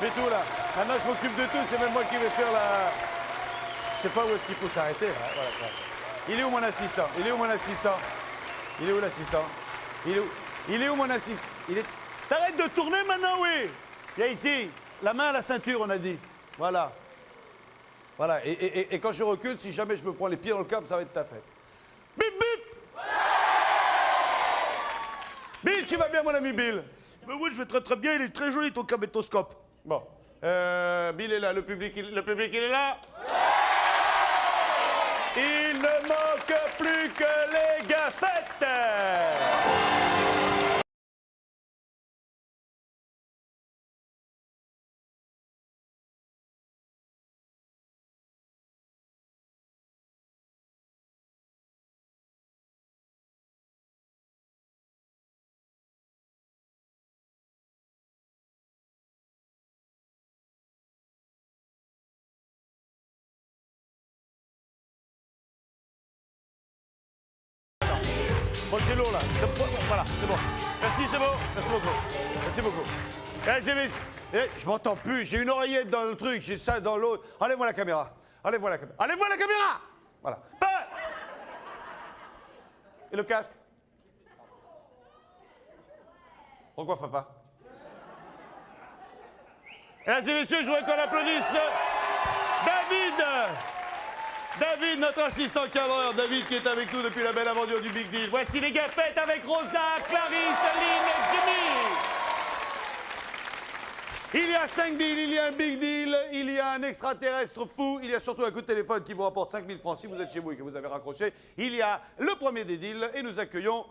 fais tout là. Maintenant, je m'occupe de tout, c'est même moi qui vais faire la... Je sais pas où est-ce qu'il faut s'arrêter. Là. Voilà, voilà. Il est où mon assistant? Il est où mon assistant? Il est où l'assistant? Il est où? Il est où mon assistant? Il est... T'arrêtes de tourner maintenant, oui? Viens ici. La main à la ceinture, on a dit. Voilà. Voilà. Et quand je recule, si jamais je me prends les pieds dans le câble, ça va être ta fête. Bip, bip! Bill, tu vas bien, mon ami Bill? Mais oui, je vais très très bien, il est très joli ton camésthoscope. Bon. Bill est là, le public, il est là? Il ne manque plus que les gaffettes! Bon, c'est lourd là. Voilà, c'est bon. Merci, c'est bon. Merci beaucoup. Merci beaucoup. Je m'entends plus. J'ai une oreillette dans le truc, j'ai ça dans l'autre. Enlève-moi la caméra. Enlève-moi la caméra. Enlève-moi la caméra! Voilà. Et le casque? Pourquoi papa? Mesdames et messieurs, je voudrais qu'on applaudisse David, notre assistant cadreur, David qui est avec nous depuis la belle aventure du Big Deal. Voici les gaffettes avec Rosa, Clarisse, Aline et Jimmy. Il y a 5 deals, il y a un Big Deal, il y a un extraterrestre fou, il y a surtout un coup de téléphone qui vous rapporte 5 000 francs si vous êtes chez vous et que vous avez raccroché. Il y a le premier des deals et nous accueillons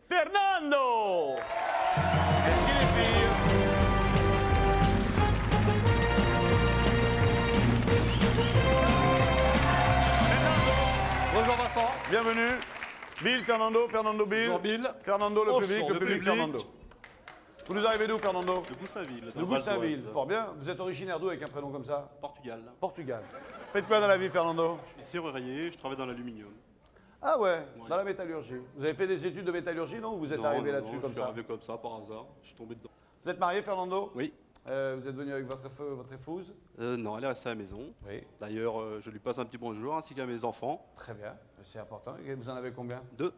Fernando. Merci les filles. Bonjour Vincent. Bienvenue. Bill, Fernando, Bill. Bonjour Bill. Fernando, le public, le public, Fernando. Vous nous arrivez d'où, Fernando? De Goussainville. De Goussainville. Fort bien. Vous êtes originaire d'où avec un prénom comme ça? Portugal. Portugal. Faites quoi dans la vie, Fernando? Je suis serrurier, je travaille dans l'aluminium. Ah ouais, dans la métallurgie. Vous avez fait des études de métallurgie, non? Ou vous êtes arrivé là-dessus comme ça? Je suis arrivé comme ça, par hasard. Je suis tombé dedans. Vous êtes marié, Fernando? Oui. Vous êtes venu avec votre épouse? Non, elle est restée à la maison. Oui. D'ailleurs, je lui passe un petit bonjour ainsi qu'à mes enfants. Très bien, c'est important. Et vous en avez combien? 2.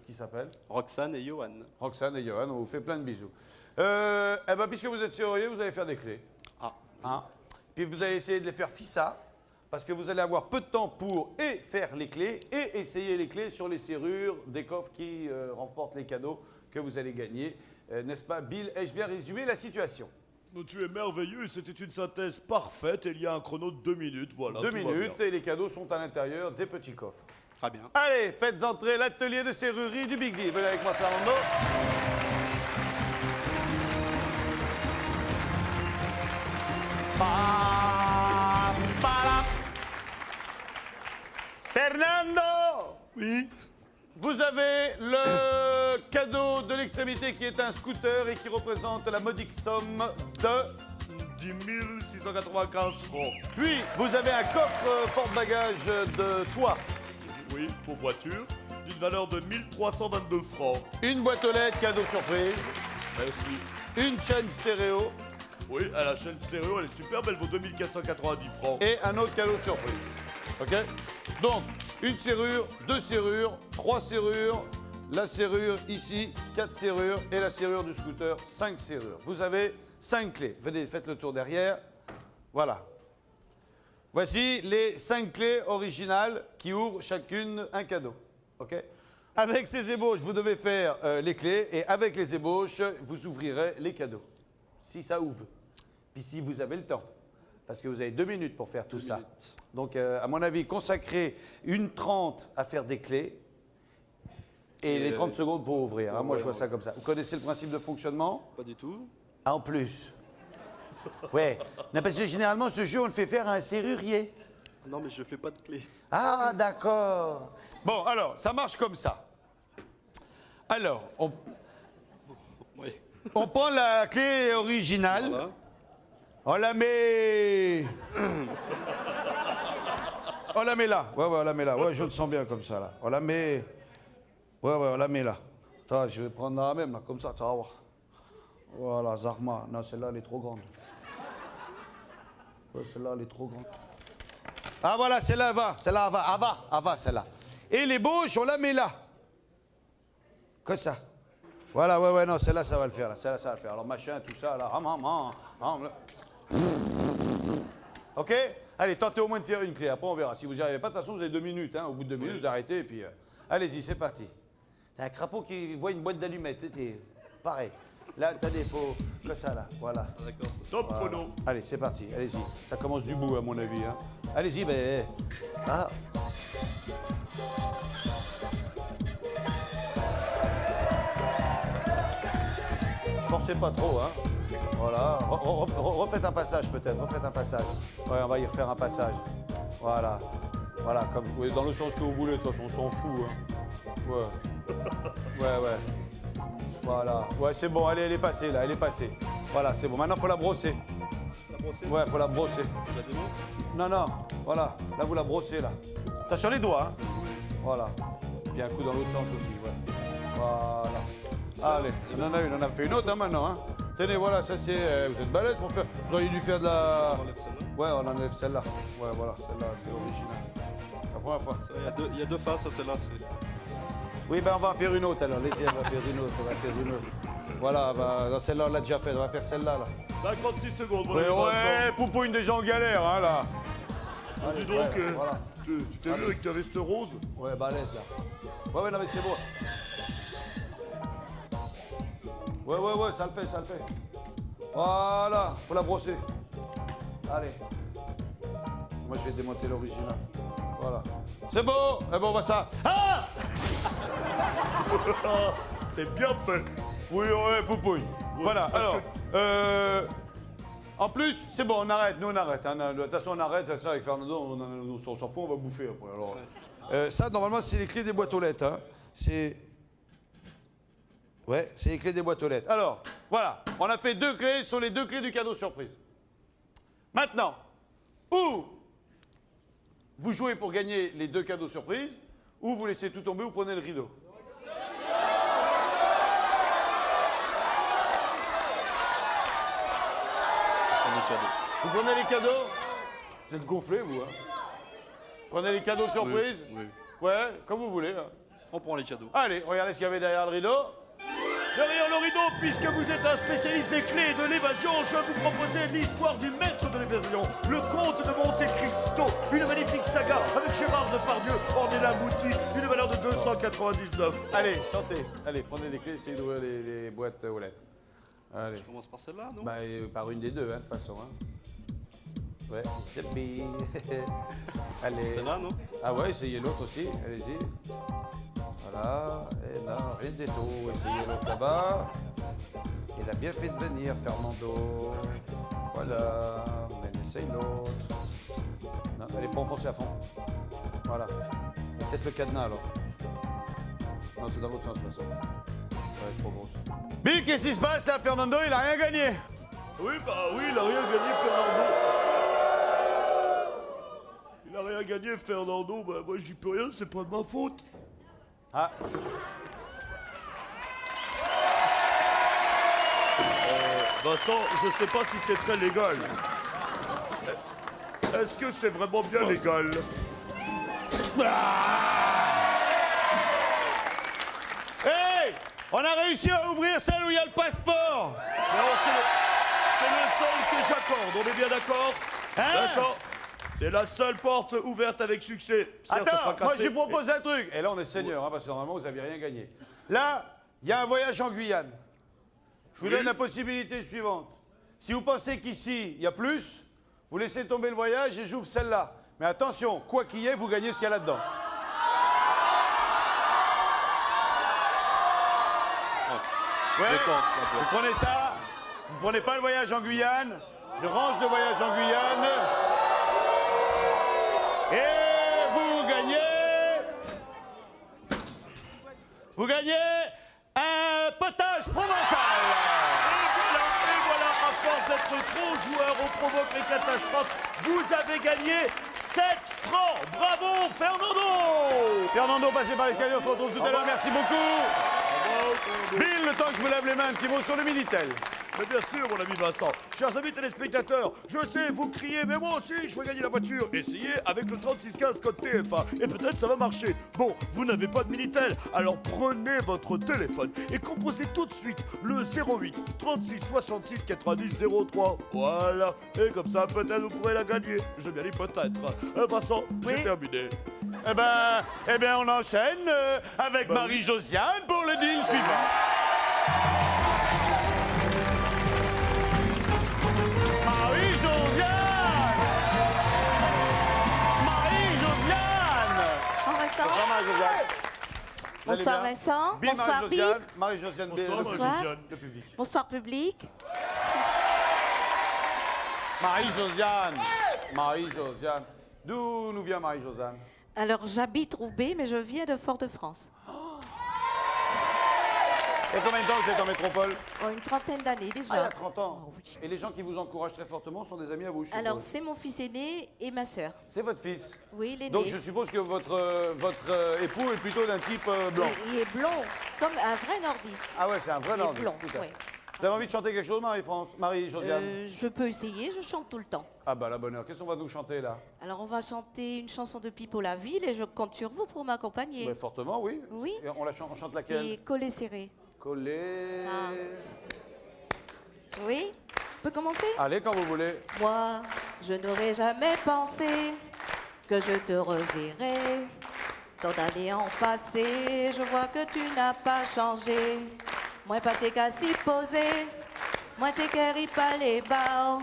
Qui s'appellent? Roxane et Johan. Roxane et Johan, on vous fait plein de bisous. Eh ben, puisque vous êtes serrurier, vous allez faire des clés. Ah. Hein? Puis vous allez essayer de les faire fissa, parce que vous allez avoir peu de temps pour et faire les clés et essayer les clés sur les serrures des coffres qui remportent les cadeaux que vous allez gagner. N'est-ce pas, Bill? Ai-je bien résumé la situation? Tu es merveilleux, c'était une synthèse parfaite et il y a un chrono de 2 minutes, voilà. 2 minutes et les cadeaux sont à l'intérieur des petits coffres. Très bien. Allez, faites entrer l'atelier de serrurerie du Big Deal. Venez avec moi, Fernando. Fernando! Oui. Vous avez le cadeau de l'extrémité qui est un scooter et qui représente la modique somme de 10 695 francs. Puis, vous avez un coffre porte-bagages de toit. Oui, pour voiture, d'une valeur de 1322 francs. Une boîte aux lettres cadeau surprise. Merci. Une chaîne stéréo. Oui, à la chaîne stéréo, elle est superbe, elle vaut 2490 francs. Et un autre cadeau surprise. OK? Donc, une serrure, 2 serrures, 3 serrures, la serrure ici, 4 serrures, et la serrure du scooter, 5 serrures. Vous avez 5 clés. Venez, faites le tour derrière. Voilà. Voici les 5 clés originales qui ouvrent chacune un cadeau. OK? Avec ces ébauches, vous devez faire les clés, et avec les ébauches, vous ouvrirez les cadeaux. Si ça ouvre. Puis si vous avez le temps. Parce que vous avez 2 minutes pour faire tout ça. Donc, à mon avis, consacrez 1:30 à faire des clés et les 30 secondes pour ouvrir. Hein, moi, je vois ça comme ça. Vous connaissez le principe de fonctionnement? Pas du tout. Ah, en plus. Ouais. Non, parce que généralement, ce jeu, on le fait faire à un serrurier. Non, mais je fais pas de clé. Ah, d'accord. Bon, alors, ça marche comme ça. Alors, Oui. on prend la clé originale. Voilà. On la met... On la met là. Ouais, on la met là. Ouais, je le sens bien comme ça, là. On la met... Ouais, on la met là. Attends, je vais prendre la même, là, comme ça, tu vas voir. Voilà, Zarma. Non, celle-là, elle est trop grande. Ouais, celle-là, elle est trop grande. Ah voilà, celle-là va, celle-là va, celle-là. Et les bouches, on la met là. Comme ça. Voilà, ouais, non, celle-là, ça va le faire, là. Celle-là, ça va le faire. Alors, machin, tout ça, là. OK? Allez, tentez au moins de faire une clé. Après, on verra. Si vous n'y arrivez pas, de toute façon, vous avez 2 minutes. Hein. Au bout de 2 minutes, vous arrêtez, et puis... allez-y, c'est parti. T'as un crapaud qui voit une boîte d'allumettes. C'est pareil. Là, t'as des pots. Comme ça, là. Voilà. Top Voilà. chrono. Allez, c'est parti. Allez-y. Ça commence du bout, à mon avis. Hein. Allez-y, ben... Ah. Forcez pas trop, hein. Voilà. Refaites un passage, peut-être. Refaites un passage. Ouais, on va y refaire un passage. Voilà. Voilà, comme vous voulez, dans le sens que vous voulez, de toute façon, on s'en fout. Hein. Ouais. Ouais. Voilà. Ouais, c'est bon. Allez, elle est passée, là. Elle est passée. Voilà, c'est bon. Maintenant, il faut la brosser. La brosser. Ouais, faut la brosser. La démo. Non, non, voilà. Là, vous la brossez, là. T'as sur les doigts, hein. Voilà. Puis un coup dans l'autre sens aussi, ouais. Voilà. Allez, on en a une, on en a fait une autre, hein, maintenant, hein. Tenez, voilà, ça c'est... vous êtes balèze pour faire... Vous auriez dû faire de la... On enlève celle-là. Ouais, on enlève celle-là. Ouais, voilà, celle-là, c'est original. La première fois. Ça, il y a deux faces à celle-là. Oui, ben on va en faire une autre, alors. Laissez, on va faire une autre, on va faire une autre. Voilà, bah, celle-là, on l'a déjà fait. On va faire celle-là, là. 56 secondes, mon Ouais, ami ouais, Vincent. Poupouine, des gens en galère, hein, là. Oh, dis donc, ouais, voilà. tu t'es vu avec ta veste rose? Ouais, balèze, là. Ouais, non, mais c'est bon. Ouais, ça le fait, ça le fait. Voilà, faut la brosser. Allez. Moi, je vais démonter l'original. Voilà. C'est bon. Eh ben, on va ça. Ah! C'est bien fait. Oui, ouais, poupouille. Voilà, parce alors, en plus, c'est bon, on arrête, nous on arrête. Hein. De toute façon, on arrête, ça avec Fernando, on s'en fout, on va bouffer après. Alors, ça, normalement, c'est les clés des boîtes aux lettres. Hein. C'est... Ouais, c'est les clés des boîtes aux lettres. Alors, voilà, on a fait 2 clés, ce sont les 2 clés du cadeau surprise. Maintenant, ou vous jouez pour gagner les 2 cadeaux surprises, ou vous laissez tout tomber, vous prenez le rideau. On est cadeau. Vous prenez les cadeaux? Vous êtes gonflés, vous, hein? Prenez les cadeaux surprises? Oui. Ouais, comme vous voulez. Hein. On prend les cadeaux. Allez, regardez ce qu'il y avait derrière le rideau. Derrière le rideau, puisque vous êtes un spécialiste des clés de l'évasion, je vais vous proposer l'histoire du maître de l'évasion, le comte de Monte Cristo, une magnifique saga avec Gérard Depardieu, Ornella Muti, d'une valeur de 299. Allez, tentez. Allez, prenez les clés, essayez d'ouvrir les boîtes aux lettres. Allez. On commence par celle-là, non? Bah, par une des deux, hein, de toute façon. Hein. Ouais, c'est bien. Allez. Celle-là, non? Ah ouais, essayez l'autre aussi, allez-y. Voilà, et là, rien du tout. Essayez l'autre là-bas. Il a bien fait de venir, Fernando. Voilà, on essaye l'autre. Non, elle n'est pas enfoncée à fond. Voilà. Et peut-être le cadenas alors. Non, c'est dans l'autre sens de toute façon. Ouais, trop grosse. Bill, qu'est-ce qui se passe là, Fernando? Il a rien gagné. Oui, bah oui, il a rien gagné, Fernando. Il a rien gagné, Fernando. Bah moi, j'y peux rien, c'est pas de ma faute. Ah. Vincent, je sais pas si c'est très légal. Est-ce que c'est vraiment bien légal? Hey! On a réussi à ouvrir celle où il y a le passeport! Non, c'est le seul que j'accorde, on est bien d'accord? Hein? Vincent, c'est la seule porte ouverte avec succès. Certes Attends, fracassée, moi je propose un truc. Et là on est seigneur, hein, parce que normalement vous n'avez rien gagné. Là, il y a un voyage en Guyane. Je vous donne la possibilité suivante. Si vous pensez qu'ici il y a plus, vous laissez tomber le voyage et j'ouvre celle-là. Mais attention, quoi qu'il y ait, vous gagnez ce qu'il y a là-dedans. Ouais, vous prenez ça, vous prenez pas le voyage en Guyane, je range le voyage en Guyane. Et vous gagnez un potage provençal. Et voilà, à force d'être trop joueur, on provoque les catastrophes. Vous avez gagné 7 francs. Bravo, Fernando. Fernando, passez par l'escalier, on se retrouve tout à l'heure, merci beaucoup. Bravo, Fernando. Bill, le temps que je me lave les mains, un petit mot sur le Minitel. Mais bien sûr, mon ami Vincent. Chers amis téléspectateurs, je sais, vous criez, mais moi aussi, je veux gagner la voiture. Essayez avec le 3615 code TF1 et peut-être ça va marcher. Bon, vous n'avez pas de Minitel, alors prenez votre téléphone et composez tout de suite le 08 36 66 90 03. Voilà. Et comme ça, peut-être vous pourrez la gagner. Je bien dit peut-être. Vincent, j'ai terminé. Eh bien, on enchaîne avec Marie-Josiane pour le deal suivant. Marie-Josiane! Marie-Josiane! Bonsoir, Marie-Josiane. Bonsoir Vincent. Bill, Bonsoir Bill. Marie-Josiane. Marie-Josiane, Bill. Bonsoir, Marie-Josiane. Le public. Bonsoir public. Marie-Josiane. Marie-Josiane. D'où nous vient Marie-Josiane? Alors j'habite Roubaix, mais je viens de Fort-de-France. Et combien de temps que vous êtes en métropole? Oh, une trentaine d'années déjà. Ah, il y a 30 ans. Oh, oui. Et les gens qui vous encouragent très fortement sont des amis à vous, je suppose. Alors c'est mon fils aîné et ma sœur. C'est votre fils. Oui, l'aîné. Donc je suppose que votre époux est plutôt d'un type blanc. Il est blond, comme un vrai nordiste. Ah ouais, c'est un vrai Il est nordiste, blond, tout à fait. oui. Vous avez envie de chanter quelque chose, Marie-Josiane? Je peux essayer, je chante tout le temps. Ah bah la bonne heure. Qu'est-ce qu'on va nous chanter là? Alors on va chanter une chanson de Pipo la Ville et je compte sur vous pour m'accompagner. Bah, fortement, oui. Oui. Et on chante laquelle? C'est Collé serré. Collé. Ah. Oui. On peut commencer? Allez, quand vous voulez. Moi, je n'aurais jamais pensé que je te reverrais. Tant d'années ont passé, je vois que tu n'as pas changé. Moi, pas t'es qu'à s'y poser. Moi, t'es qu'à pas les bas.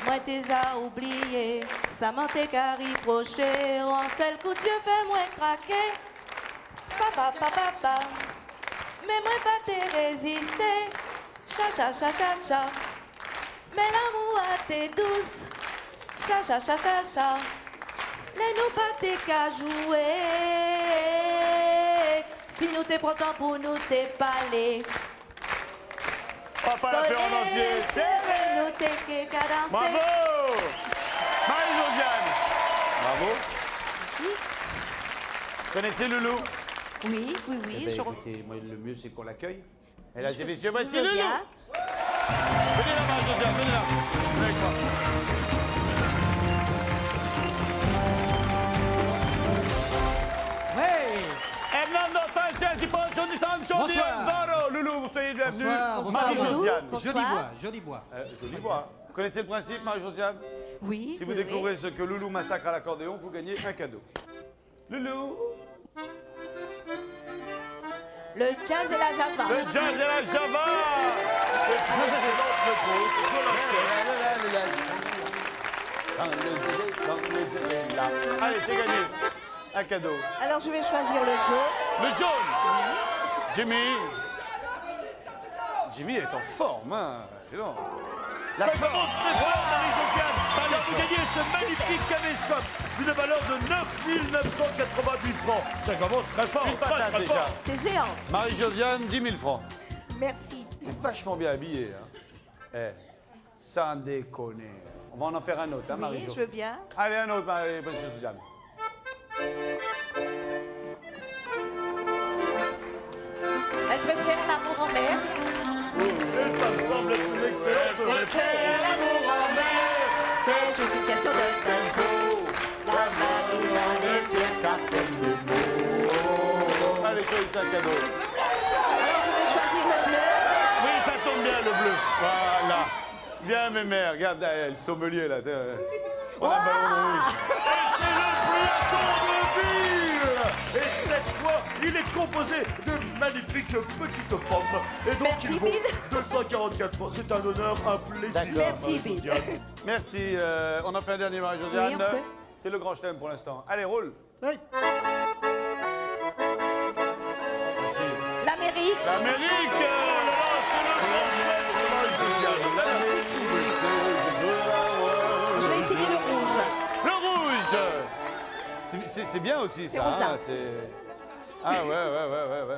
Moi, t'es à oublier. Ça m'en t'es qu'à reprocher. En seul coup de Dieu, fais-moi craquer. Papa, papa, papa. Mais moi, pas t'es résister. Cha, cha, cha, cha, cha. Mais l'amour a t'es douce. Cha, cha, cha, cha, cha. Laisse-nous pas t'es qu'à jouer. Si nous t'es prenons pour nous t'es parler. Papa l'a fait en entier. Nous t'es qu'à danser. Bravo! Marie-Josiane. Bravo. Connaissez Loulou? Oui, oui, oui. Eh ben, je écoutez, moi, le mieux, c'est qu'on l'accueille. Mesdames et messieurs, je voici veux Loulou. bien. Venez là, Marie-Josiane, venez là. Venez avec moi. Hernando Sanchez, Poncho Di Sancho, Di Andoro. Loulou, vous soyez bienvenue. Bonsoir. Marie-Josiane. Bonsoir. Joli bois. Joli voix. Vous connaissez le principe, Marie-Josiane? Oui. Si vous oui, découvrez ce que Loulou massacre à l'accordéon, vous gagnez un cadeau. Loulou. oui. Le jazz et la java. Le jazz et la java. C'est une excellente réponse, je l'accepte. Allez, c'est gagné. Un cadeau. Alors je vais choisir le jaune. Le jaune. Jimmy. Jimmy est en forme, hein. Dis donc. La Ça forme. commence très fort, Marie-Josiane. Alors vous gagnez ce magnifique caméscope d'une valeur de 9 990 francs. Ça commence très fort, Une très patate très déjà. fort. C'est géant. Marie-Josiane, 10 000 francs. Merci. T'es vachement bien habillée, hein. Eh, sans déconner. On va en faire un autre, hein, Oui, Marie-Jo. je veux bien. Allez, un autre, Marie-Josiane. Elle préfère l'amour en mer. Et ça me semble être une excellente réponse. L'amour en mer, C'est une question de tempo. La Marie dans les yeux, cartonne de mots. allez, choisissez un cadeau. Alors je vais choisir le bleu. Oui, ça tombe bien, le bleu. Voilà. Viens, mes mères. Regarde, le sommelier, là. On a un ballon rouge. Et c'est le peloton de Bill. Et cette fois, il est composé de magnifiques petites pommes. Et donc Merci, il vaut Bill. 244 francs. C'est un honneur, un plaisir. D'accord. Merci, Bill. Marie-Josiane. Merci. On en fait un dernier, Marie-Josiane. Oui, on peut. C'est le grand chelem pour l'instant. Allez, roule. L'Amérique. L'Amérique. Oh là là, c'est le grand chef de Marie-Josiane. Je vais essayer le rouge. Le rouge. C'est bien aussi, ça. rosa. Hein, ah, ouais.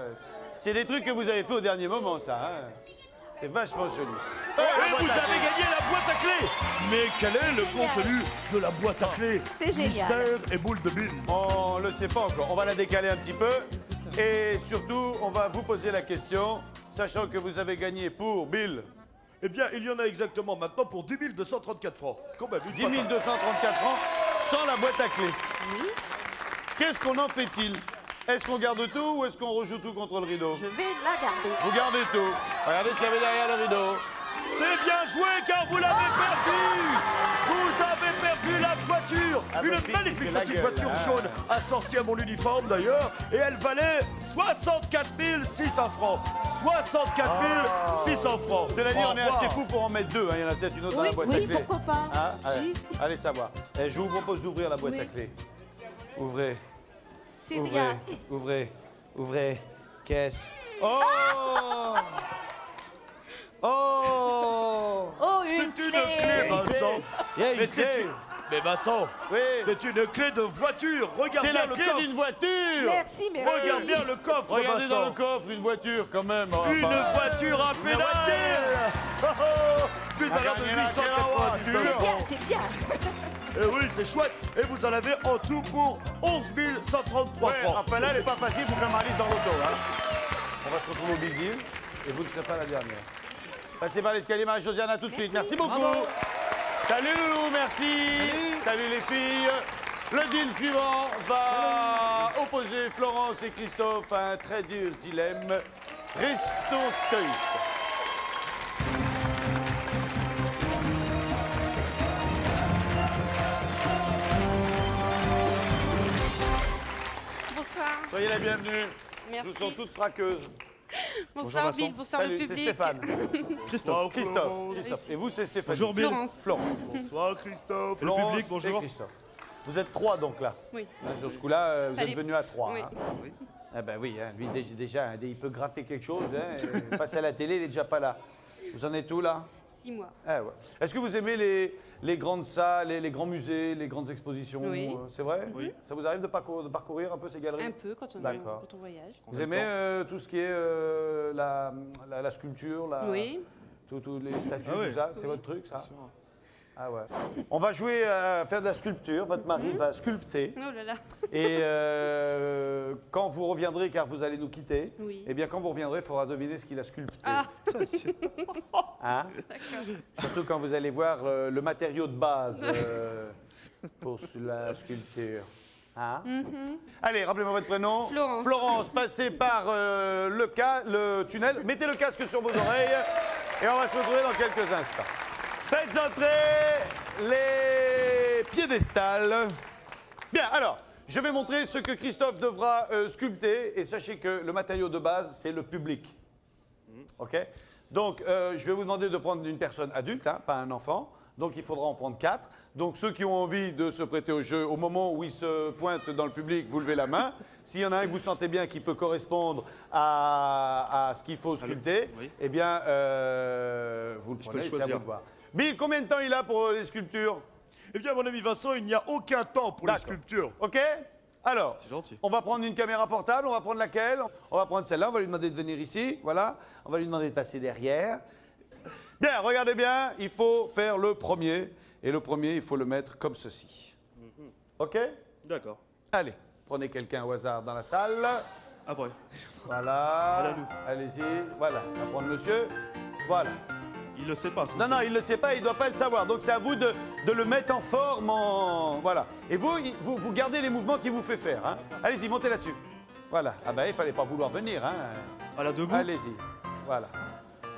C'est des trucs que vous avez fait au dernier moment, ça. Hein. C'est vachement joli. Et vous avez gagné la boîte à clés. Mais quel est le Génial. contenu de la boîte à clés? C'est génial. Mystère et boule de Bill. On ne le sait pas encore. On va la décaler un petit peu. Et surtout, on va vous poser la question, sachant que vous avez gagné pour Bill Eh bien, il y en a exactement maintenant pour 10 234 francs. Quand même, une 10 patate. 234 francs sans la boîte à clés. Oui, Qu'est-ce qu'on en fait-il? Est-ce qu'on garde tout ou est-ce qu'on rejoue tout contre le rideau? je vais la garder. Vous gardez tout. Regardez ce qu'il y avait derrière le rideau. C'est bien joué car vous l'avez perdu. Vous avez perdu la voiture. Ah, votre Une fils, magnifique il fait la petite gueule, voiture hein. jaune assortie à mon uniforme d'ailleurs. Et elle valait 64 600 francs. 64 600 francs. Cela dit, Au on est revoir. assez fou pour en mettre deux. Hein. Il y en a peut-être une autre dans Oui, la boîte à oui, clés. pourquoi pas. Hein? Allez, Oui. allez savoir. Eh, je vous propose d'ouvrir la boîte Oui. à clés. Ouvrez, C'est ouvrez, bien. ouvrez, ouvrez. Qu'est-ce? Oh! Oh! Oh, C'est une une clé, Vincent. Il y a une Mais c'est clé. une... Mais Vincent, Oui. c'est une clé de voiture. Regarde C'est bien la le clé coffre. d'une voiture. Merci, merci. Regarde bien le coffre, Regardez Vincent. dans le coffre une voiture quand même. Oh, Une bah, voiture à une pédale. voiture. Oh, oh, plus Ah, valeur de gagné la 899 voiture. francs. C'est bien. Et oui, c'est chouette. Et vous en avez en tout pour 11 133 Ouais, francs. enfin là, elle n'est pas facile, faut que je m'arrive dans l'auto. Hein. On va se retrouver au Big Deal et vous ne serez pas la dernière. Passez par l'escalier Marie-Josiane, à tout de suite. Merci beaucoup. Salut Loulou, merci. Salut les filles. Le deal suivant va opposer Florence et Christophe à un très dur dilemme. Restons stoïques. Bonsoir. Soyez la bienvenue. Merci. Nous sommes toutes traqueuses. Bonsoir Vincent. Bill, bonsoir le Salut, c'est public. Stéphane. Christophe. Christophe. Et vous, c'est Stéphane. Bonjour, Bill. Florence. Florence. Bonsoir, Christophe. Florence public, bonjour. et Christophe. Vous êtes trois donc là. Oui. Hein, sur ce coup-là, vous êtes Fallait- venus à trois. Oui. Hein. Ah ben oui, hein, lui déjà, hein, il peut gratter quelque chose. Hein, passer à la télé, il est déjà pas là. Vous en êtes où là? 6 mois. Ah, ouais. Est-ce que vous aimez les grandes salles, les grands musées, les grandes expositions? Oui. C'est vrai? Oui. Ça vous arrive de parcourir un peu ces galeries? Un peu quand on D'accord. voyage. Vous aimez tout ce qui est la sculpture, Oui. tous les statues, Ah oui. tout ça? C'est votre truc, ça? Ah ouais. On va jouer à faire de la sculpture. Votre mari va sculpter. Oh là là. Et quand vous reviendrez, car vous allez nous quitter, Oui. eh bien quand vous reviendrez, il faudra deviner ce qu'il a sculpté. Ah, Hein? d'accord. Surtout quand vous allez voir le matériau de base pour la sculpture. Hein? Allez, rappelez-moi votre prénom. Florence. Florence, passez par le tunnel. Mettez le casque sur vos oreilles et on va se retrouver dans quelques instants. Faites entrer les piédestals. Bien, alors, je vais montrer ce que Christophe devra sculpter et sachez que le matériau de base, c'est le public. OK? Donc, je vais vous demander de prendre une personne adulte, hein, pas un enfant. Donc, il faudra en prendre 4. Donc, ceux qui ont envie de se prêter au jeu, au moment où ils se pointent dans le public, vous levez la main. S'il y en a un que vous sentez bien qui peut correspondre à ce qu'il faut sculpter, Oui. eh bien, vous le peux prenez, le c'est à vous choisir. de voir. Bill, combien de temps il a pour les sculptures? Eh bien, mon ami Vincent, il n'y a aucun temps pour les D'accord. sculptures. OK? Alors, C'est gentil. on va prendre une caméra portable, on va prendre laquelle? On va prendre celle-là, on va lui demander de venir ici, voilà. On va lui demander de passer derrière. Bien, regardez bien, il faut faire le premier. Et le premier, il faut le mettre comme ceci. OK? D'accord. Allez, prenez quelqu'un au hasard dans la salle. Après. Voilà. Allez-y. Voilà. On va prendre monsieur. Voilà. Il le sait pas, ce Non, non, il ne le sait pas, il ne doit pas le savoir. Donc c'est à vous de le mettre en forme. Voilà. Et vous gardez les mouvements qu'il vous fait faire. Hein. Allez-y, montez là-dessus. Voilà. Ah ben, il fallait pas vouloir venir. Hein. À la debout. Allez-y. Voilà.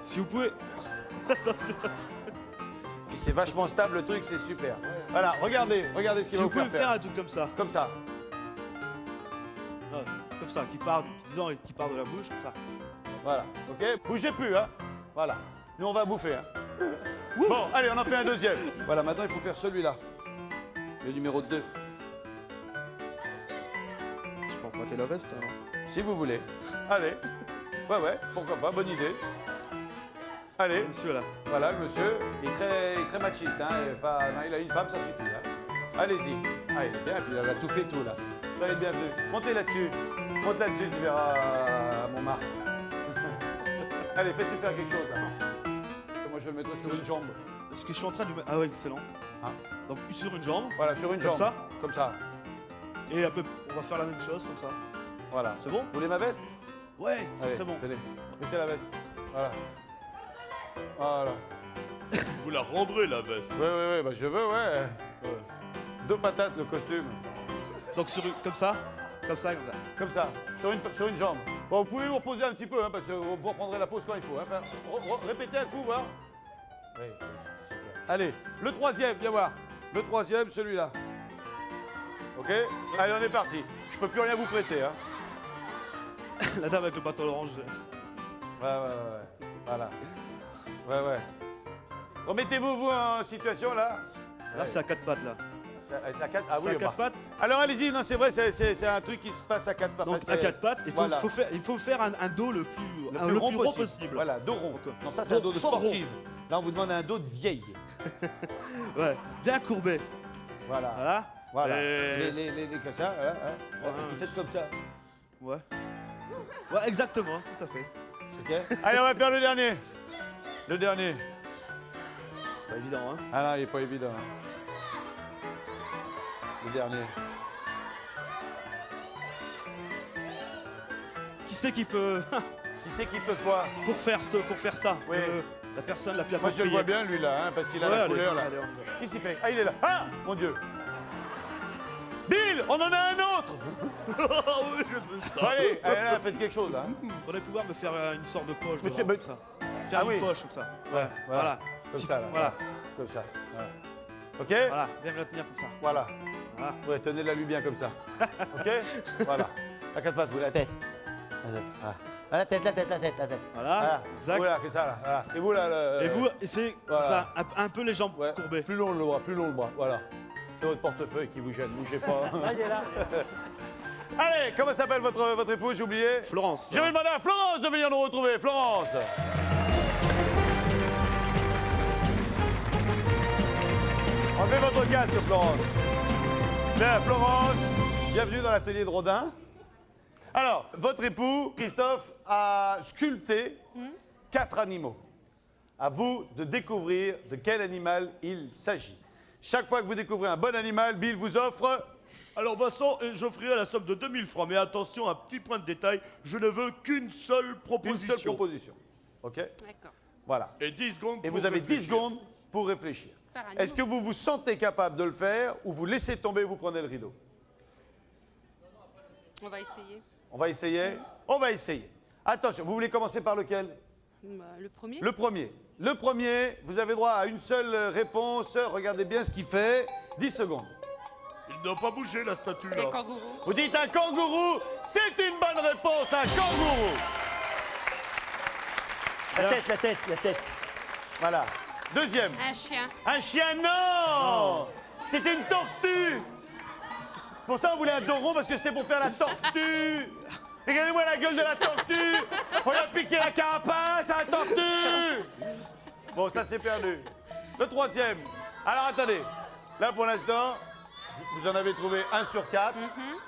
Si vous pouvez. Attention. Puis c'est vachement stable, le truc, c'est super. Voilà, regardez ce qu'il Si va vous vous pouvez faire faire faire. un truc comme ça. Comme ça. Non, comme ça, qui part de la bouche, comme ça. Voilà. OK? Bougez plus, hein. Voilà. Nous, on va bouffer. Hein. Bon, allez, on en fait un deuxième. Voilà, maintenant, il faut faire celui-là. Le numéro 2. Je peux emprunter la veste alors. Si vous voulez. Allez. Ouais, pourquoi pas, bonne idée. Allez, Monsieur là. voilà, le monsieur, il est très machiste, hein. Non, il a une femme, ça suffit. Hein. Allez-y. Ah, il est bien, puis il a tout fait tout, là. Soyez le bienvenu. Montez là-dessus. Monte là-dessus, tu verras mon Marc. Allez, faites-lui faire quelque chose, là. Moi, je vais le mettre sur une jambe. Ce que je suis en train de lui mettre. Ah ouais, excellent. Hein. Donc sur une jambe. Voilà, sur une Comme jambe. ça Comme ça. Et on va faire la même chose comme ça. Voilà. C'est bon? Vous voulez ma veste? Ouais, c'est Allez, très bon. Tenez, mettez la veste. Voilà. Voilà. Vous la rendrez, la veste. Ouais, bah je veux, ouais. 2 patates le costume. Donc comme ça. Comme ça. Comme ça, sur une jambe. Bon, vous pouvez vous reposer un petit peu, hein, parce que vous reprendrez la pause quand il faut. Hein. Enfin, répétez un coup, voir. Oui, super. Allez, le troisième, viens voir. Le troisième, celui-là. Ok? Allez, on est parti. Je peux plus rien vous prêter. Hein. La dame avec le bâton orange. Ouais. Voilà. Ouais. Remettez-vous, vous, en situation, là. Là, c'est à 4 pattes, là. C'est à 4 Ah C'est oui, à 4 pattes. Alors allez-y, non, c'est vrai, c'est un truc qui se passe à 4 pattes. Donc Enfin, à c'est- 4 pattes, Voilà. il faut faire un dos le plus rond rond possible. Voilà, dos rond. Donc, Non, ça, c'est un dos de fort rond. sportive. Là, on vous demande un dos de vieille. Ouais, bien courbé. Voilà. Voilà. Les comme ça, hein. Vous faites comme ça. Ouais. Ouais, exactement, tout à fait. Ok. Allez, on va faire le dernier. Le dernier. Pas évident, hein. Ah non, il est pas évident. Le dernier. Qui c'est qui peut Qui c'est qui peut quoi? pour faire ça Oui. La personne la plus Moi, je le appropriée. vois bien, lui, là, hein, parce qu'il a Ouais, la allez, couleur, là. allez, on y va. Qu'est-ce qu'il fait? Ah, il est là. Ah, mon Dieu. Bill, on en a un autre. Ah oui, je veux ça. Allez, là, faites quelque chose, là. On va pouvoir me faire une sorte de poche. Monsieur, devant, mais- comme ça. Faire Ah une oui. poche comme ça. Ouais, Voilà. Comme Si- ça, là. Voilà. Comme ça. Voilà. Ok? Voilà. Viens me la tenir comme ça. Voilà. Voilà. Ouais, tenez-la lui bien comme ça. Ok? Voilà. À 4 pattes, vous, la tête. La tête. Voilà. Ah, la tête. Voilà. Exact. Voilà, que ça, là. Voilà. Et vous, là, le... Et vous, essayez Voilà. comme ça, un peu les jambes Ouais. courbées. Plus long le bras, plus long le bras. Voilà. C'est votre portefeuille qui vous gêne. Bougez pas. Il est là. Allez, comment s'appelle votre épouse? J'ai oublié. Florence. Je vais demander à Florence de venir nous retrouver. Florence. Enlevez votre casque, Florence. Bien, Florence, bienvenue dans l'atelier de Rodin. Alors, votre époux, Christophe, a sculpté 4 animaux. À vous de découvrir de quel animal il s'agit. Chaque fois que vous découvrez un bon animal, Bill vous offre... Alors Vincent, j'offrirai la somme de 2000 francs, mais attention, un petit point de détail, je ne veux qu'une seule Une proposition. seule proposition. OK? D'accord. Voilà. Et 10 secondes Et pour vous avez 10 réfléchir. secondes pour réfléchir. Par animal. Est-ce que vous vous sentez capable de le faire ou vous laissez tomber, vous prenez le rideau? On va essayer. On va essayer? On va essayer. Attention, vous voulez commencer par lequel? Le premier. Le premier. Le premier, vous avez droit à une seule réponse. Regardez bien ce qu'il fait. 10 secondes. Il n'a pas bougé la statue Les là. kangourous. Vous dites un kangourou, c'est une bonne réponse, un kangourou. La tête. Voilà. Deuxième. Un chien. Un chien, non, c'était une tortue. Pour ça, on voulait un dos rond parce que c'était pour faire la tortue. Regardez-moi la gueule de la tortue. On lui a piqué la carapace à la tortue. Bon, ça c'est perdu. Le troisième. Alors attendez. Là pour l'instant, vous en avez trouvé 1 sur 4.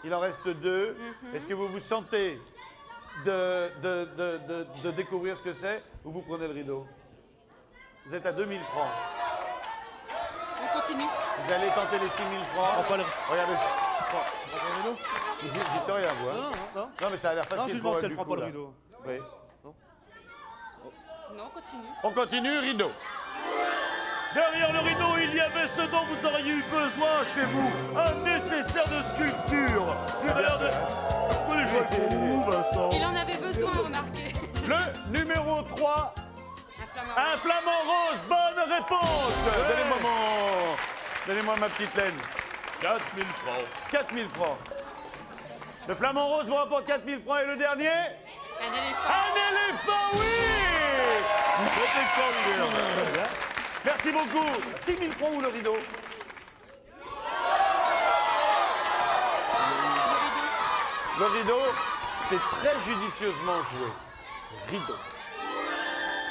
Il en reste 2. Est-ce que vous vous sentez de découvrir ce que c'est ou vous prenez le rideau? Vous êtes à 2000 francs. On continue. Vous allez tenter les 6000 francs. Prends pas le- Regardez. Tu prends le rideau? Dites rien, vous. Hein. Non. Non, mais ça a l'air Non, je facile. lui demande pour si elle, elle du prend coup, pas le là. rideau. Oui. Non, on continue. On continue, rideau. Derrière le rideau, il y avait ce dont vous auriez eu besoin chez vous. Un nécessaire de sculpture. Du valeur de... Pourquoi les gens ils font mou, Vincent? Il en avait besoin, remarquez. Le numéro 3, Un flamant. un flamant rose. Bonne réponse. Donnez-moi ma petite laine. 4000 francs. 4000 francs. Le flamant rose vous rapporte 4000 francs. Et le dernier? Un éléphant. Un éléphant, oui. C'est extraordinaire. Merci beaucoup. 6000 francs ou le rideau? Le rideau, c'est très judicieusement joué. Rideau.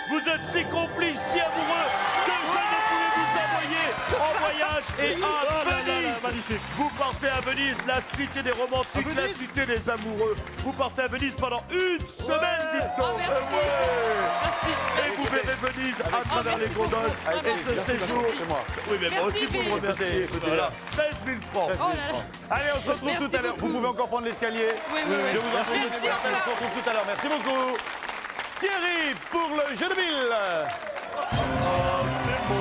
Vous êtes si complices, si amoureux, que je ne pouvais vous envoyer en voyage et à Venise. magnifique. Vous partez à Venise, la cité des romantiques, la cité des amoureux. Vous partez à Venise pendant une semaine, dites donc. Oh, merci. Et vous verrez Venise à travers les gondoles. Allez, Et ce merci, séjour... c'est moi. Oui, mais moi Merci, aussi, il faut me Bill. remercier. Écoutez, Voilà. 13 000 francs. Oh là là. Allez, on se retrouve Merci tout à l'heure. Vous beaucoup. pouvez encore prendre l'escalier. Oui. Je vous en prie, Merci on se encore. retrouve tout à l'heure. Merci beaucoup. Thierry pour le jeu de Bill. Ah, c'est bon.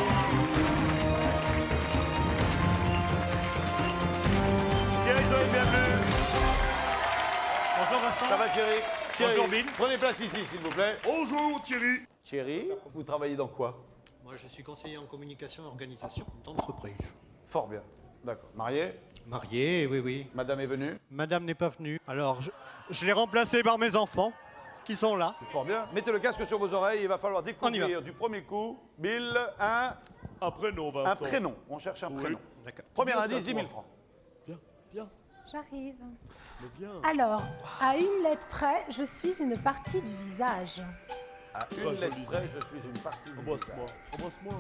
Bonjour Vincent. Ça va Thierry? Bonjour, Thierry, Bill. prenez place ici s'il vous plaît. Bonjour Thierry. Thierry, vous travaillez dans quoi? Moi, je suis conseiller en communication et organisation d'entreprise. Fort bien. D'accord. Marié? Marié, oui, oui. Madame est venue? Madame n'est pas venue. Alors, je l'ai remplacée par mes enfants, qui sont là. Fort bien. Mettez le casque sur vos oreilles, il va falloir On y découvrir du premier coup, Bill, un Prénom, Vincent. prénom. On cherche un prénom. D'accord. Premier Viens, indice, c'est à 10 000 toi. francs. Viens, J'arrive. mais viens. Alors, à une lettre près, je suis une partie du visage. À une lettre près, je suis une partie du Embrasse-moi, visage. embrasse-moi.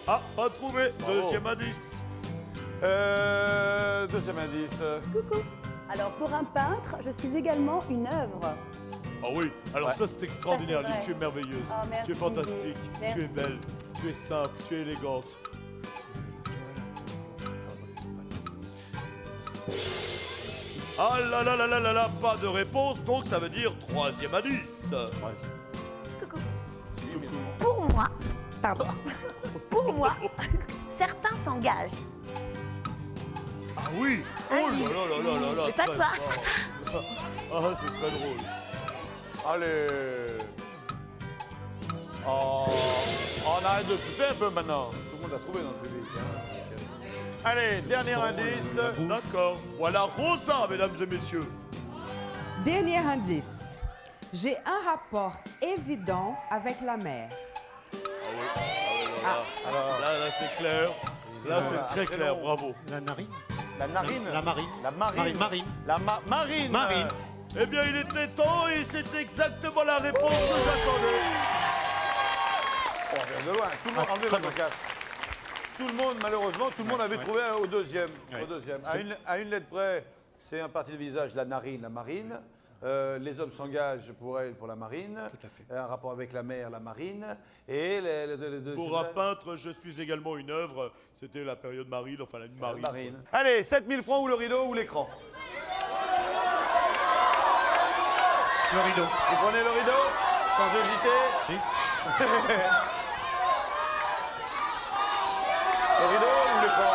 Ah, pas trouvé. Bravo. Deuxième indice. Deuxième indice. Coucou. Alors, pour un peintre, je suis également une œuvre. Ah oui, alors Ouais. ça c'est extraordinaire, Ça, c'est Lily, vrai. tu es merveilleuse, Oh, merci, tu es fantastique, Merci. tu es belle, tu es simple, tu es élégante. Ah là là là là là là, pas de réponse, donc ça veut dire troisième indice. Coucou. Pour moi, pardon. Pour moi, certains s'engagent. Ah oui, oh là là là là là là. C'est pas très toi. fort. Ah, c'est très drôle. Allez. Oh, on arrête de souffler un peu maintenant. Tout le monde a trouvé dans le public. Hein. Allez, dernier indice. D'accord, voilà Rosa, mesdames et messieurs. Dernier indice. J'ai un rapport évident avec la mer. Là c'est clair, là c'est Voilà, très après, clair, non. bravo. La narine. La narine. La marine. La marine. Marine. La marine. Marine. Eh bien, il était temps et c'est exactement la réponse que j'attendais. Oh, on vient de loin. Tout le monde, enlevez votre casque. Tout le monde, malheureusement, tout le monde avait trouvé au deuxième. Ouais. Au deuxième. À une lettre près, c'est un parti de visage, la narine, la marine. Les hommes s'engagent pour elle, pour la marine. Tout à fait. Un rapport avec la mer, la marine. Et les deux. Pour un peintre, je suis également une œuvre. C'était la période marine, enfin une marine. Marine. Allez, 7 000 francs ou le rideau ou l'écran. Le rideau. Vous prenez le rideau sans hésiter. Si. Le rideau ou l'écran?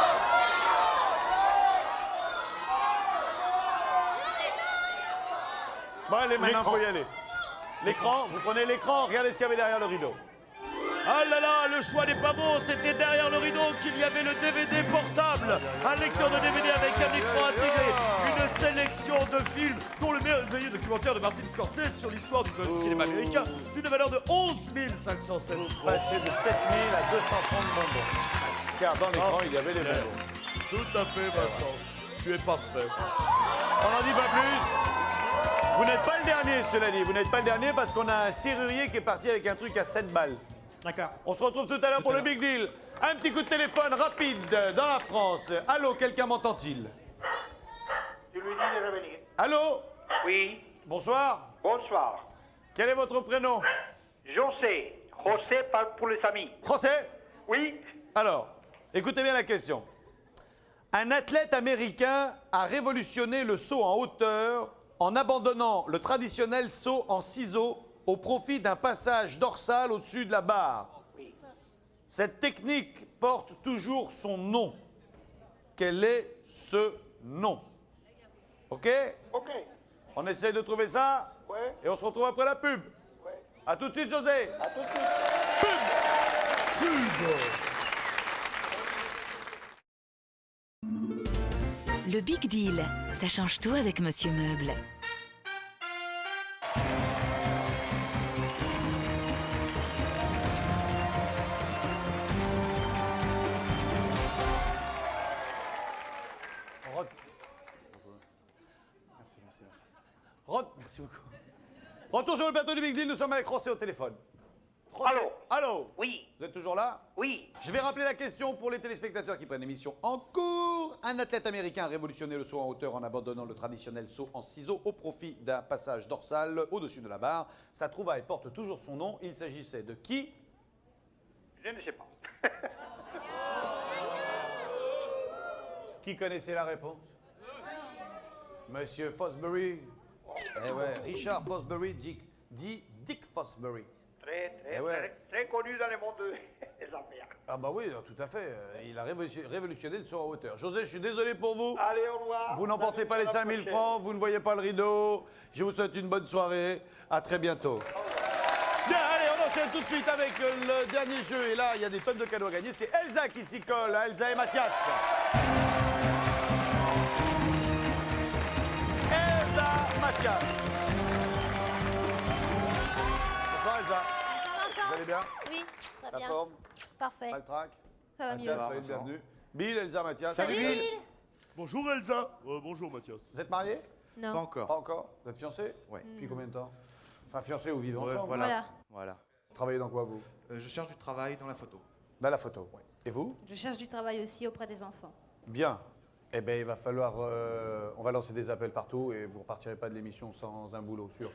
Bon, allez, maintenant, faut y aller. L'écran, vous prenez l'écran, regardez ce qu'il y avait derrière le rideau. Ah là là, le choix n'est pas bon. C'était derrière le rideau qu'il y avait le DVD portable. Un lecteur de DVD avec un écran intégré. Une sélection de films, dont le merveilleux documentaire de Martin Scorsese sur l'histoire du cinéma américain, d'une valeur de 11 507 francs. Passé de 7 000 à 230 bonbons. Car dans l'écran, il y avait les bonbons. Tout à fait, Vincent. Tu es parfait. On n'en dit pas plus. Vous n'êtes pas le dernier, cela dit. Vous n'êtes pas le dernier parce qu'on a un serrurier qui est parti avec un truc à 7 balles. D'accord. On se retrouve tout à l'heure pour le Big Deal. Un petit coup de téléphone rapide dans la France. Allô, quelqu'un m'entend-il? Tu lui dis de revenir. Allô? Oui, Bonsoir. bonsoir. Quel est votre prénom? José. José parle pour les amis. Français? Oui, Alors, écoutez bien la question. Un athlète américain a révolutionné le saut en hauteur en abandonnant le traditionnel saut en ciseaux au profit d'un passage dorsal au-dessus de la barre. oui. Cette technique porte toujours son nom. Quel est ce nom? OK? Ok. On essaie de trouver ça Ouais, et on se retrouve après la pub. ouais. À tout de suite, José. À tout de suite. Le Big Deal, ça change tout avec Monsieur Meuble. Rod. Merci, merci, merci. Rod, merci beaucoup. Retour sur le plateau du Big Deal, nous sommes avec José au téléphone. José. Allô. Allô. Oui, Vous êtes toujours là? oui. Je vais rappeler la question pour les téléspectateurs qui prennent l'émission en cours. Un athlète américain a révolutionné le saut en hauteur en abandonnant le traditionnel saut en ciseaux au profit d'un passage dorsal au-dessus de la barre. Sa trouvaille porte toujours son nom. Il s'agissait de qui? Je ne sais pas. Qui connaissait la réponse? Monsieur Fosbury. Eh ouais, Richard Fosbury, dit Dick Fosbury. Très, très, Eh ouais. très connu dans le monde de affaires. Ah bah oui, tout à fait. Il a révolutionné le saut en hauteur. José, je suis désolé pour vous. Allez, au revoir. Vous n'emportez pas les 5000 francs, vous ne voyez pas le rideau. Je vous souhaite une bonne soirée. À très bientôt. Bien, allez, on enchaîne tout de suite avec le dernier jeu. Et là, il y a des tonnes de cadeaux à gagner. C'est Elsa qui s'y colle, hein, Elsa et Mathias. Elsa, Mathias. Bonsoir Elsa. Vous allez bien? Oui, très La bien. forme? Parfait. Pas le trac? Ça va Mathias, mieux. soyez le bienvenu. Bill, Elsa, Mathias. Salut Bill. Bonjour Elsa. Bonjour Mathias. Vous êtes mariés? Non. Pas encore. Pas encore? Vous êtes fiancés? Ouais. Depuis combien de temps? Enfin, fiancés ou vivez Ouais, ensemble? voilà. Voilà. Vous travaillez dans quoi, vous? Je cherche du travail dans la photo. Dans la photo, oui. Et vous? Je cherche du travail aussi auprès des enfants. Bien. Eh bien, il va falloir... on va lancer des appels partout et vous ne repartirez pas de l'émission sans un boulot, sûr.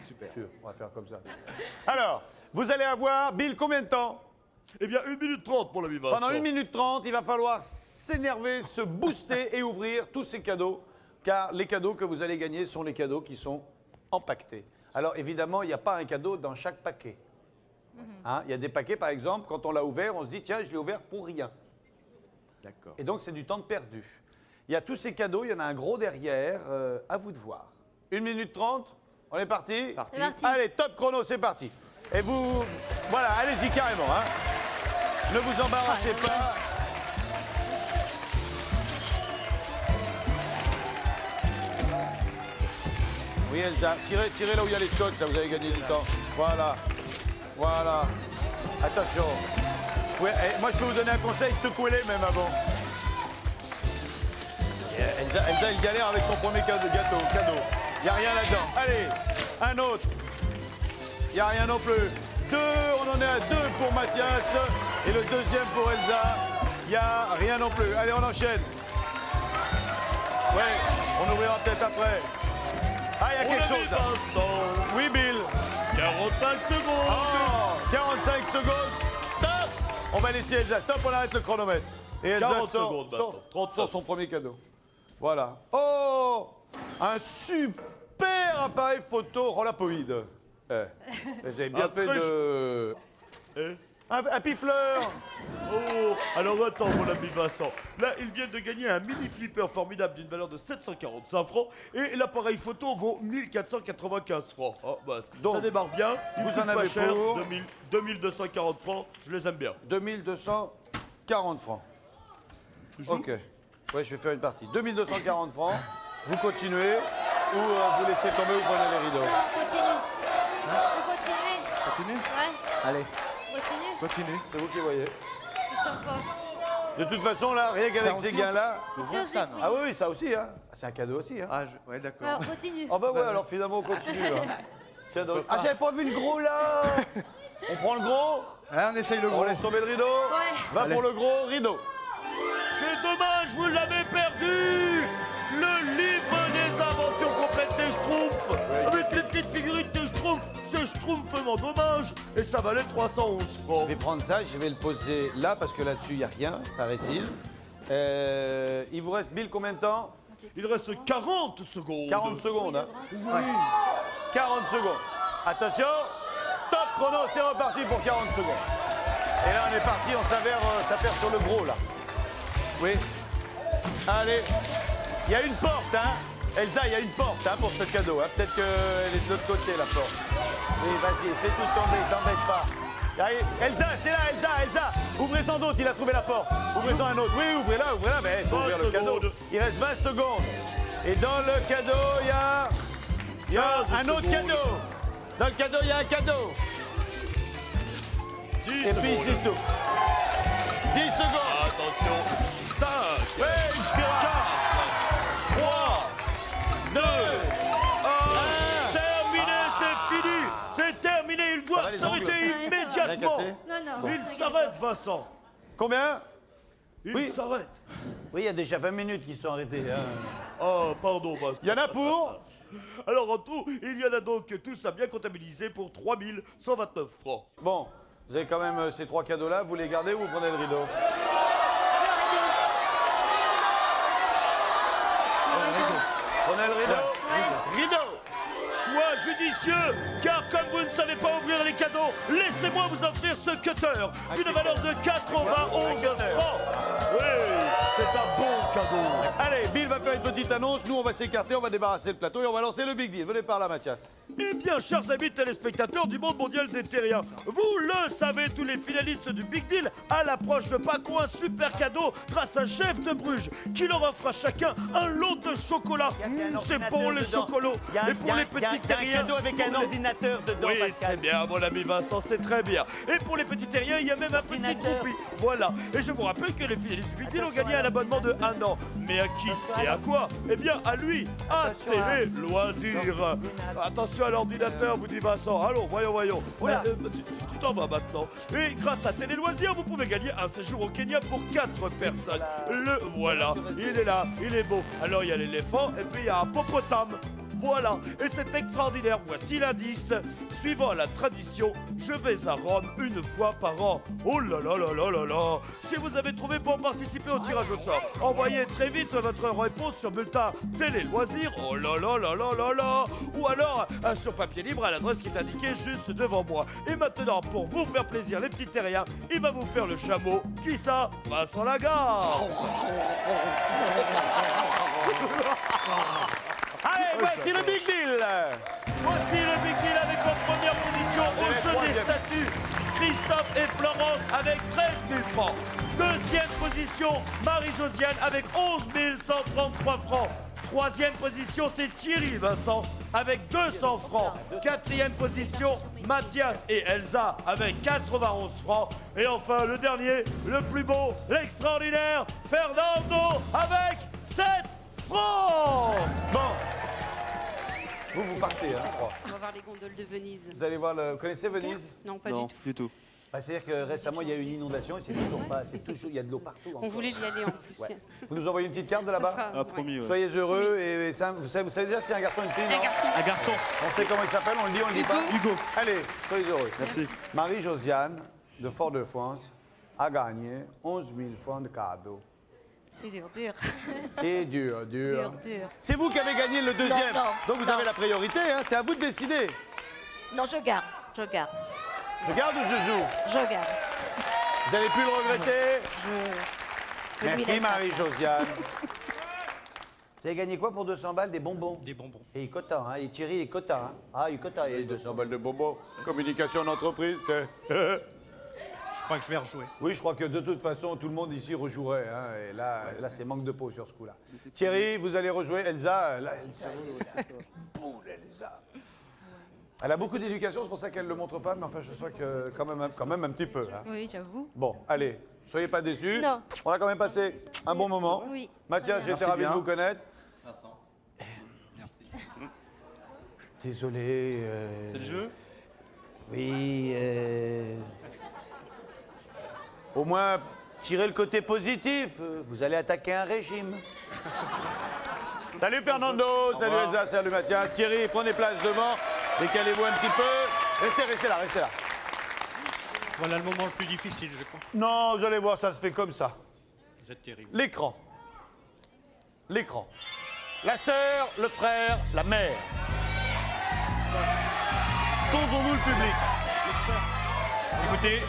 Super. Sûr, on va faire comme ça. Alors, vous allez avoir, Bill, combien de temps? Eh bien, 1 minute 30 pour l'ami Vincent. Pendant 1 minute 30, il va falloir s'énerver, se booster et ouvrir tous ces cadeaux, car les cadeaux que vous allez gagner sont les cadeaux qui sont empaquetés. Alors, évidemment, il n'y a pas un cadeau dans chaque paquet. Hein, il y a des paquets, par exemple, quand on l'a ouvert, on se dit, tiens, je l'ai ouvert pour rien. D'accord. Et donc, c'est du temps de perdu. Il y a tous ces cadeaux, il y en a un gros derrière, à vous de voir. 1 minute 30, on est parti? C'est parti. Allez, top chrono, c'est parti. Et vous, voilà, allez-y carrément. Hein. Ne vous embarrassez pas. Oui, Elsa, tirez là où il y a les scotch, là, vous avez gagné du temps. Voilà. Voilà. Attention. Moi, je peux vous donner un conseil, secouez-les même avant. Elsa, elle galère avec son premier cadeau. Il n'y a rien là-dedans. Allez, un autre. Il n'y a rien non plus. 2, on en est à 2 pour Mathias. Et le deuxième pour Elsa. Il n'y a rien non plus. Allez, on enchaîne. Ouais, on ouvrira peut-être après. Ah, il y a quelque chose là. Vincent. Oui, Bill. 45 secondes. Oh, 45 secondes. Stop. On va laisser Elsa. Stop, on arrête le chronomètre. Et Elsa 40 sort, secondes sort, maintenant. 39. sort son premier cadeau. Voilà. Oh, un super appareil photo Rolaploid. Vous avez bien Un fait très de... Eh Un pifleur. Oh, alors attends mon ami Vincent. Là, ils viennent de gagner un mini flipper formidable d'une valeur de 745 francs et l'appareil photo vaut 1495 francs. Oh, bah, Donc, ça démarre bien. Ils vous coûtent en avez pas cher, pour 2240 francs. Je les aime bien. 2240 francs. Ok. Ouais, je vais faire une partie. 2240 francs. Vous continuez ou vous laissez tomber, vous prenez les rideaux. On continue. On continue. Continue. Ouais, Allez, continue. continue. C'est vous qui voyez. Ils sont pas. De toute façon, là, rien qu'avec ces aussi, gains-là... C'est aussi. Ah oui, ça aussi, hein. C'est un cadeau aussi, hein. Ah, ouais, d'accord. Alors, continue. Oh bah ouais, alors finalement, on continue, là. Tiens donc. Ah, j'avais pas vu le gros, là. On prend le gros, Ah, on essaye le on gros. laisse tomber le rideau. Ouais. Va Allez. pour le gros rideau. C'est dommage, vous l'avez perdu. Le livre des inventions complètes des Schtroumpfs. Avec les petites figurines des Schtroumpfs. C'est Schtroumpfement dommage. Et ça valait 311 Je francs. vais prendre ça, je vais le poser là, parce que là-dessus, il n'y a rien, paraît-il. Il vous reste, Bill, combien de temps? Il reste 40 secondes. 40 secondes, hein. 40 secondes. Attention, top chrono, c'est reparti pour 40 secondes. Et là, on est parti, on s'affaire sur le gros, là. Oui. Allez. Il y a une porte, hein. Elsa, il y a une porte, hein, pour ce cadeau. Hein. Peut-être qu'elle est de l'autre côté, la porte. Oui, vas-y, fais tout tomber, t'embête pas. Allez, Elsa, c'est là, Elsa. Ouvrez-en d'autres, il a trouvé la porte. Ouvrez-en un autre. Oui, ouvrez-la, mais il faut 20 ouvrir le cadeau. secondes. Il reste 20 secondes. Et dans le cadeau, il y a 15 un autre secondes. cadeau. Dans le cadeau, il y a un cadeau. 10 Et puis, secondes. c'est tout. 10 secondes. Attention. 5, Oui, Inspira. 3, 2, 1. Terminé, c'est fini. C'est terminé. Il doit va, les s'arrêter ongles Rien immédiatement. cassé? Non, non. Il s'arrête, Vincent. Combien? Il Oui. s'arrête. Oui, il y a déjà 20 minutes qui sont arrêtées. Hein. Oh, pardon, Vincent. Il y en a pour? Alors, en tout, il y en a donc tous à bien comptabiliser pour 3129 francs. Bon, vous avez quand même ces 3 cadeaux-là. Vous les gardez ou vous prenez le rideau? Prenez le rideau. Rideau. choix judicieux, car comme vous ne savez pas ouvrir les cadeaux, laissez-moi vous offrir ce cutter d'une valeur de 91 francs. Oui, c'est un bon cadeau. Allez, Bill va faire une petite annonce. Nous, on va s'écarter, on va débarrasser le plateau et on va lancer le Big Deal. Venez par là, Mathias. Eh bien, chers amis téléspectateurs du monde mondial des terriens, vous le savez, tous les finalistes du Big Deal, à l'approche de Pâques, ont un super cadeau grâce à Chef de Bruges, qui leur offre à chacun un lot de chocolat. C'est bon les chocolats. Et pour les petits terriens, Il y a un cadeau avec un ordinateur dedans, oui, Pascal. c'est bien, mon ami Vincent, c'est très bien. Et pour les petits terriens, il y a même un petit groupie. Voilà. Et je vous rappelle que les finalistes du Big Deal ont gagné un abonnement de 1 an. Mais à qui et à quoi? Eh bien, à lui, à Télé Loisirs. Attention à l'ordinateur, vous dit Vincent. Allons, voyons. Tu t'en vas maintenant. Et grâce à Télé Loisirs, vous pouvez gagner un séjour au Kenya pour 4 personnes. Le voilà. Il est là, il est beau. Alors, il y a l'éléphant et puis il y a un hippopotame. Voilà, et c'est extraordinaire. Voici l'indice. Suivant la tradition, je vais à Rome une fois par an. Oh là là là là là là. Si vous avez trouvé pour participer au tirage au sort, envoyez très vite votre réponse sur bulletin Télé Loisirs. Oh là là là là là là. Ou alors sur papier libre à l'adresse qui est indiquée juste devant moi. Et maintenant, pour vous faire plaisir, les petits terriens, il va vous faire le chameau. Qui ça? Vincent Lagarde. Allez, voici le Big Deal. Voici le Big Deal avec en première position au jeu des statuts, Christophe et Florence avec 13 000 francs. Deuxième position, Marie-Josiane avec 11 133 francs. Troisième position, c'est Thierry Vincent avec 200 francs. Quatrième position, Mathias et Elsa avec 91 francs. Et enfin, le dernier, le plus beau, l'extraordinaire, Fernando avec 7 francs. Bon. Vous partez, hein, je crois. On va voir les gondoles de Venise. Vous allez voir, vous connaissez Venise? Non, pas Non, du tout. du tout. Bah, c'est-à-dire que récemment, il y a eu une inondation et c'est toujours pas... il y a de l'eau partout. On encore. voulait y aller en plus. Ouais. Vous nous envoyez une petite carte de Ça là-bas? sera- Ah, promis, ouais. Soyez heureux et ça, vous savez déjà si c'est un garçon ou une fille? Un non garçon. Un garçon. On sait comment il s'appelle, on le dit, on le dit pas? Hugo. Allez, soyez heureux. Merci. Marie-Josiane de Fort-de-France a gagné 11 000 francs de cadeau. C'est dur. C'est dur. Dur. C'est vous qui avez gagné le deuxième. Non, Donc vous non. avez la priorité, hein, c'est à vous de décider. Non, je garde. Je garde ou je joue? Je garde. Vous n'allez plus le regretter? Je lui Merci laisse. Marie-Josiane. Vous avez gagné quoi pour 200 balles? Des bonbons? Des bonbons. Et il quota, hein? Et Thierry, il quota, hein? Ah, il quota. Et 200 balles de bonbons. Communication d'entreprise. Je crois que je vais rejouer. Oui, je crois que de toute façon, tout le monde ici rejouerait. Hein, et là c'est manque de peau sur ce coup-là. Thierry, vous allez rejouer. Elsa, Elsa, elle est boule, Elsa. Elle a beaucoup d'éducation, c'est pour ça qu'elle ne le montre pas, mais enfin, je sens que quand même un petit peu. Hein. Oui, j'avoue. Bon, allez, soyez pas déçus. Non. On a quand même passé un bon moment. Oui. Mathias, j'étais Merci ravi bien. de vous connaître. Désolé. C'est le jeu? Oui. Au moins, tirez le côté positif. Vous allez attaquer un régime. Salut Fernando, salut Elsa, salut Mathias. Thierry, prenez place devant. Décalez-vous un petit peu. Restez là. Voilà le moment le plus difficile, je crois. Non, vous allez voir, ça se fait comme ça. Vous êtes terrible. L'écran. La sœur, le frère, la mère. Sondons-nous le public. Écoutez,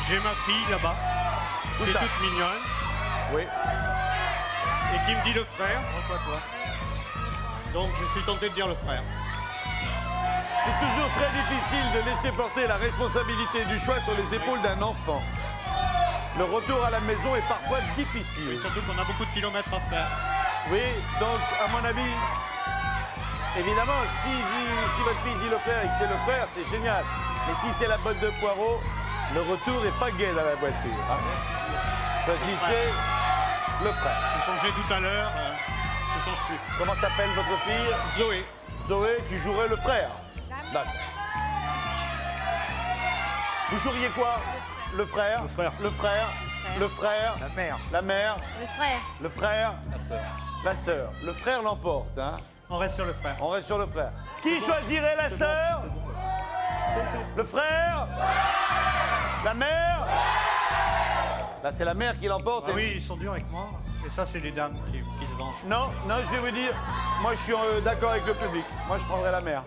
j'ai ma fille là-bas, Où qui est ça? toute mignonne, Oui. et qui me dit le frère. Donc je suis tenté de dire le frère. C'est toujours très difficile de laisser porter la responsabilité du choix sur les épaules d'un enfant. Le retour à la maison est parfois difficile. Et surtout qu'on a beaucoup de kilomètres à faire. Oui, donc à mon avis, évidemment, si votre fille dit le frère et que c'est le frère, c'est génial. Mais si c'est la botte de poireaux, le retour n'est pas gai dans la voiture. Hein. Choisissez le frère. J'ai changé tout à l'heure, je change plus. Comment s'appelle votre fille? Zoé. Zoé, tu jouerais le frère. D'accord. Vous joueriez quoi? Le frère. Le frère. Le frère. Le frère. La mère. La mère. Le frère. Le frère. La sœur. La sœur. Le frère l'emporte. Hein. On reste sur le frère. On reste sur le frère. Qui choisirait la sœur? Le frère? La mère? Là, c'est la mère qui l'emporte. Ah oui, ils sont durs avec moi. Et ça, c'est les dames qui se vengent. Non, non, je vais vous dire, moi je suis d'accord avec le public. Moi je prendrais la mer.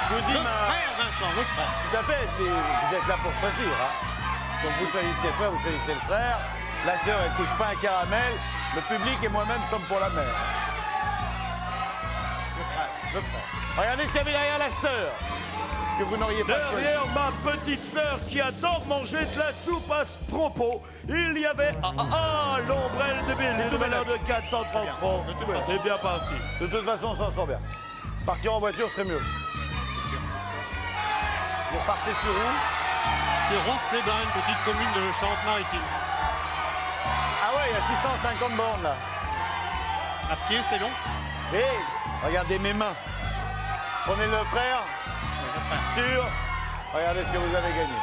Je vous dis ma... Frère, Vincent, le frère. Tout à fait, vous êtes là pour choisir. Hein. Donc vous choisissez le frère, vous choisissez le frère. La sœur, elle touche pas un caramel. Le public et moi-même sommes pour la mère. Le frère. Le frère. Regardez ce qu'il y avait derrière la sœur. Que vous n'auriez pas choisi. Derrière ma petite sœur qui adore manger de la soupe à ce propos, il y avait l'ombrelle de Bill, une valeur de 430 francs. C'est bien parti. De toute façon, on s'en sort bien. Partir en voiture serait mieux. Vous partez sur où? C'est Rosse-les-Bains, une petite commune de Charente-Maritime. Ah ouais, il y a 650 bornes là. À pied, c'est long. Hé, regardez mes mains. Prenez le frère. Sûr. Regardez ce que vous avez gagné.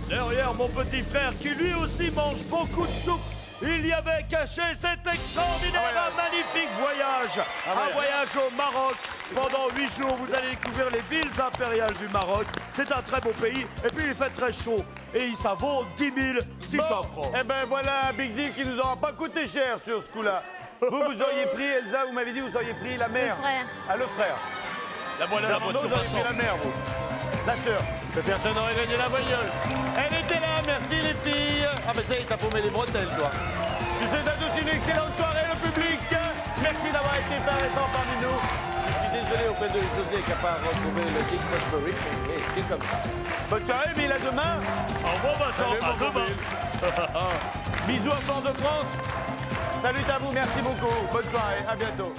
Derrière mon petit frère qui lui aussi mange beaucoup de soupe, il y avait caché cet extraordinaire, magnifique voyage. Un voyage au Maroc. Pendant 8 jours, vous allez découvrir les villes impériales du Maroc. C'est un très beau pays. Et puis, il fait très chaud. Et ça vaut 10 600 francs. Eh ben voilà un big deal qui nous aura pas coûté cher sur ce coup-là. Vous auriez pris, Elsa, vous m'avez dit, vous auriez pris la mère. Le frère. Ah, le frère. La voilà la voiture vous auriez pris passante. la mère, vous. La sœur. Que personne n'aurait gagné la bagnole. Elle était là, merci les filles. Ah ben ça y est, t'as paumé les bretelles, toi. Je vous souhaite à tous une excellente soirée, le public. Merci d'avoir été présent parmi nous. Je suis désolé auprès de José qui n'a pas retrouvé le Dick Fosbury, mais c'est comme ça. Bonne soirée, Bill, à demain. Au revoir, Vincent. Salut, À mon demain. Bisous à France de France. Salut à vous, merci beaucoup. Bonne soirée, à bientôt.